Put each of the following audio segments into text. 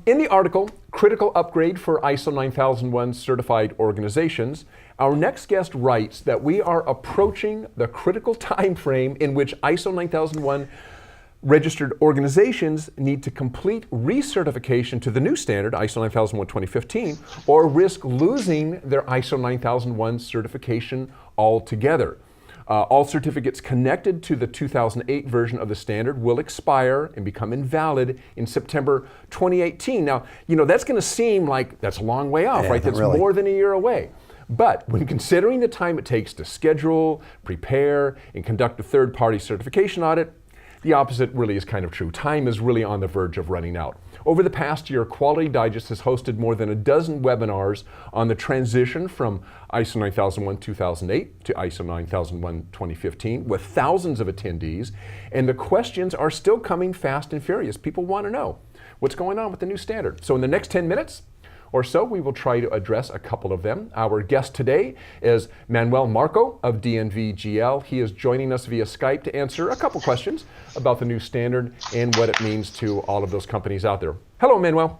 In the article, Critical Upgrade for ISO 9001 Certified Organizations, our next guest writes that we are approaching the critical time frame in which ISO 9001 registered organizations need to complete recertification to the new standard, ISO 9001:2015, or risk losing their ISO 9001 certification altogether. All certificates connected to the 2008 version of the standard will expire and become invalid in September 2018. Now, that's going to seem like that's a long way off, right? That's really. More than a year away. But when considering the time it takes to schedule, prepare, and conduct a third-party certification audit, the opposite really is kind of true. Time is really on the verge of running out. Over the past year, Quality Digest has hosted more than a dozen webinars on the transition from ISO 9001:2008 to ISO 9001:2015 with thousands of attendees, and the questions are still coming fast and furious. People want to know what's going on with the new standard. So in the next 10 minutes or so, we will try to address a couple of them. Our guest today is Manuel Marco of DNV-GL. He is joining us via Skype to answer a couple questions about the new standard and what it means to all of those companies out there. Hello, Manuel.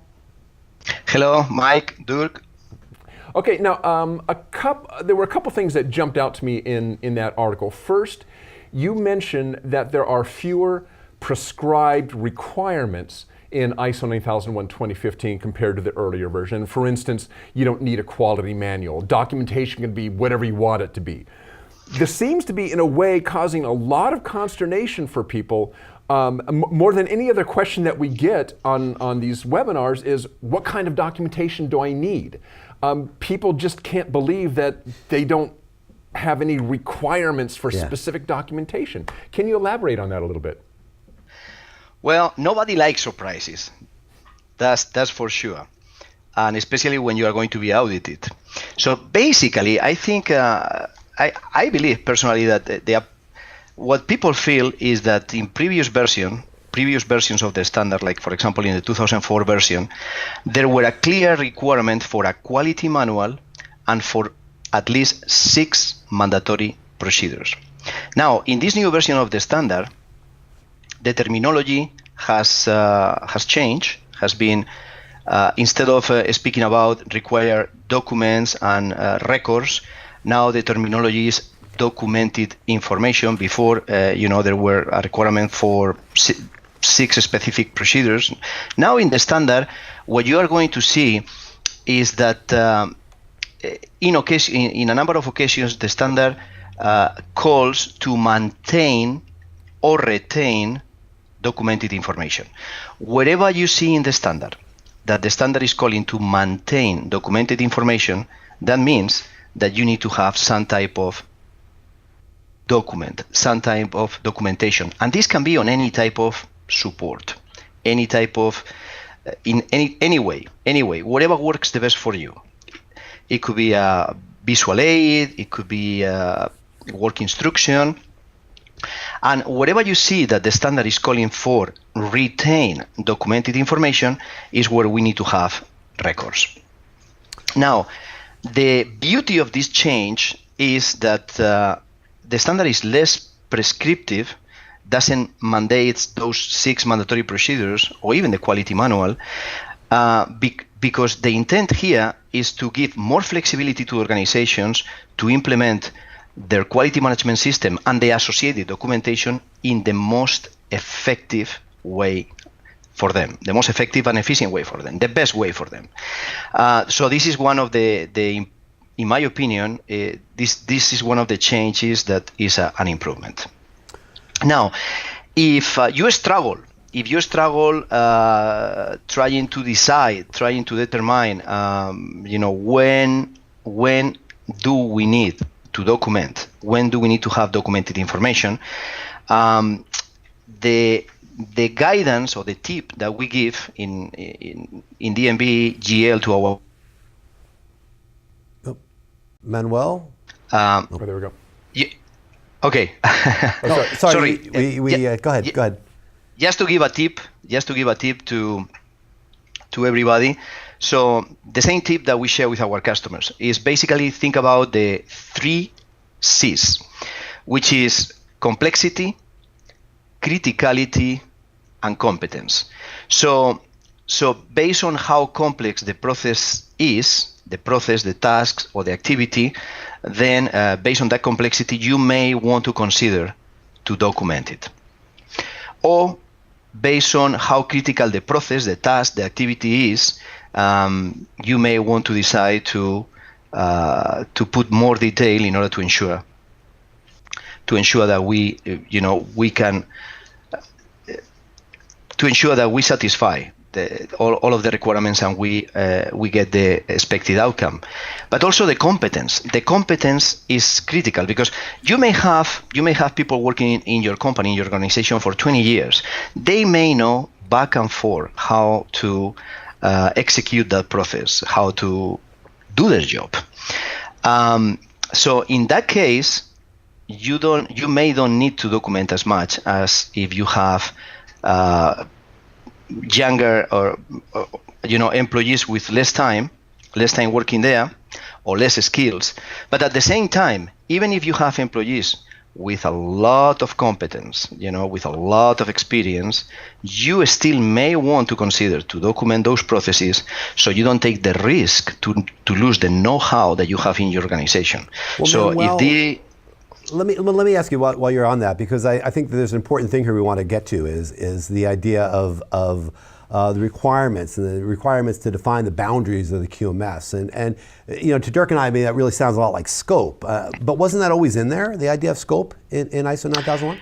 Hello, Mike, Dirk. Okay, now there were a couple things that jumped out to me in that article. First, you mentioned that there are fewer prescribed requirements in ISO 9001:2015 compared to the earlier version. For instance, you don't need a quality manual. Documentation can be whatever you want it to be. This seems to be, in a way, causing a lot of consternation for people. More than any other question that we get on these webinars is, what kind of documentation do I need? People just can't believe that they don't have any requirements for specific documentation. Can you elaborate on that a little bit? Well, nobody likes surprises. That's for sure, and especially when you are going to be audited. So basically, I think I believe personally that what people feel is that in previous versions of the standard, like for example in the 2004 version, there were a clear requirement for a quality manual and for at least 6 mandatory procedures. Now, in this new version of the standard, the terminology has changed, has been, instead of speaking about required documents and records, now the terminology is documented information. Before, there were a requirement for 6 specific procedures. Now in the standard, what you are going to see is that in a number of occasions, the standard calls to maintain or retain documented information. Wherever you see in the standard that the standard is calling to maintain documented information, that means that you need to have some type of document, some type of documentation. And this can be on any type of support, any type of, in any way, whatever works the best for you. It could be a visual aid, it could be a work instruction. And wherever you see that the standard is calling for retain documented information is where we need to have records. Now, the beauty of this change is that the standard is less prescriptive, doesn't mandate those 6 mandatory procedures or even the quality manual, because the intent here is to give more flexibility to organizations to implement their quality management system and the associated documentation in the most effective way for them, the most effective and efficient way for them, the best way for them. So this is one of the in my opinion, this is one of the changes that is an improvement. Now, if you struggle trying to decide, trying to determine, when do we need to document, when do we need to have documented information, the guidance or the tip that we give in DNV-GL to our Manuel? Oh, there we go. Yeah, okay. Oh, sorry. Go ahead. Just to give a tip to everybody. So the same tip that we share with our customers is basically think about the 3 C's, which is complexity, criticality, and competence. So based on how complex the process is, the process, the tasks, or the activity, then based on that complexity, you may want to consider to document it. Or based on how critical the process, the task, the activity is, you may want to decide to put more detail in order to ensure that we satisfy all of the requirements and we get the expected outcome. But also the competence. The competence is critical because you may have people working in your company, in your organization for 20 years. They may know back and forth how to execute that process, how to do their job. So in that case, you may don't need to document as much as if you have younger or employees with less time working there, or less skills. But at the same time, even if you have employees with a lot of competence, with a lot of experience, you still may want to consider to document those processes so you don't take the risk to lose the know-how that you have in your organization. Well, so Manuel, let me ask you while you're on that, because I think that there's an important thing here we want to get to is the idea of the requirements and the requirements to define the boundaries of the QMS. And to Dirk and I mean, that really sounds a lot like scope. But wasn't that always in there, the idea of scope in ISO 9001?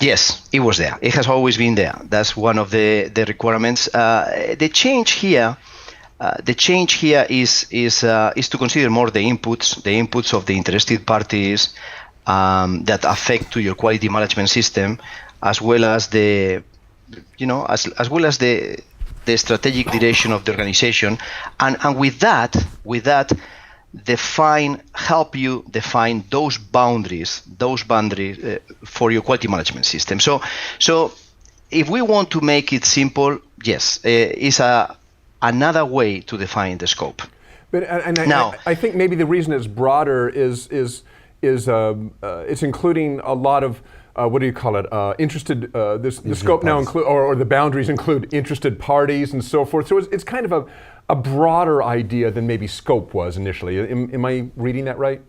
Yes, it was there. It has always been there. That's one of the requirements. The change here is to consider more the inputs of the interested parties that affect to your quality management system, as well as the strategic direction of the organization, and with that help you define those boundaries for your quality management system. So if we want to make it simple, yes, it's another way to define the scope. But I think maybe the reason it's broader is it's including a lot of what do you call it? Interested. The scope now include, or the boundaries include interested parties and so forth. So it's kind of a broader idea than maybe scope was initially. Am I reading that right?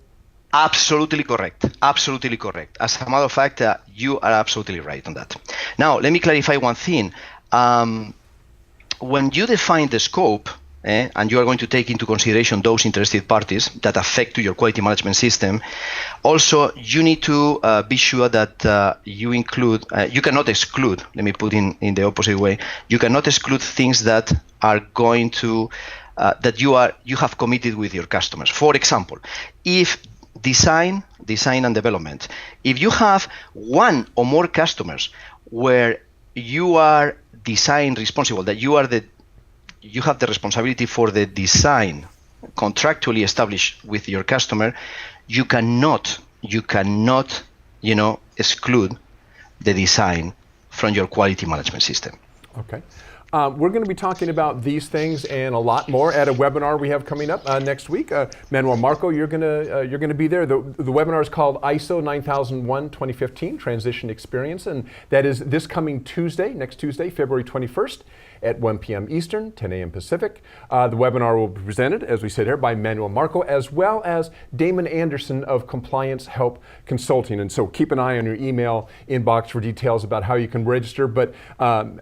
Absolutely correct. Absolutely correct. As a matter of fact, you are absolutely right on that. Now, let me clarify one thing. When you define the scope, and you are going to take into consideration those interested parties that affect to your quality management system, also you need to be sure that you include, you cannot exclude, let me put in the opposite way, you cannot exclude things that are going to, that you have committed with your customers. For example, if design and development, if you have one or more customers where you are design responsible, that you have the responsibility for the design contractually established with your customer, you cannot exclude the design from your quality management system. Okay. We're going to be talking about these things and a lot more at a webinar we have coming up next week. Manuel, Marco, you're going to be there. The webinar is called ISO 9001 2015 Transition Experience, and that is this coming Tuesday, next Tuesday, February 21st. At 1 p.m. Eastern, 10 a.m. Pacific. The webinar will be presented, as we said here, by Manuel Marco, as well as Damon Anderson of Compliance Help Consulting. And so keep an eye on your email inbox for details about how you can register. But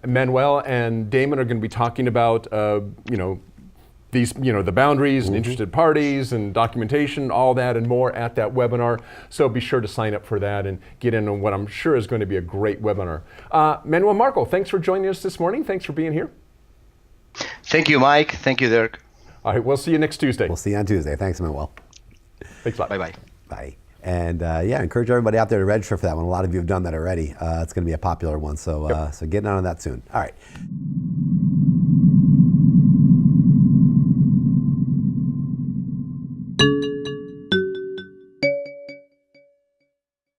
Manuel and Damon are going to be talking about, these, the boundaries and interested parties and documentation, all that and more at that webinar. So be sure to sign up for that and get in on what I'm sure is going to be a great webinar. Manuel Marco, thanks for joining us this morning. Thanks for being here. Thank you, Mike. Thank you, Dirk. All right, we'll see you next Tuesday. We'll see you on Tuesday. Thanks, Manuel. Thanks a lot. Bye-bye. Bye. And encourage everybody out there to register for that one. A lot of you have done that already. It's going to be a popular one, so so get on that soon. All right.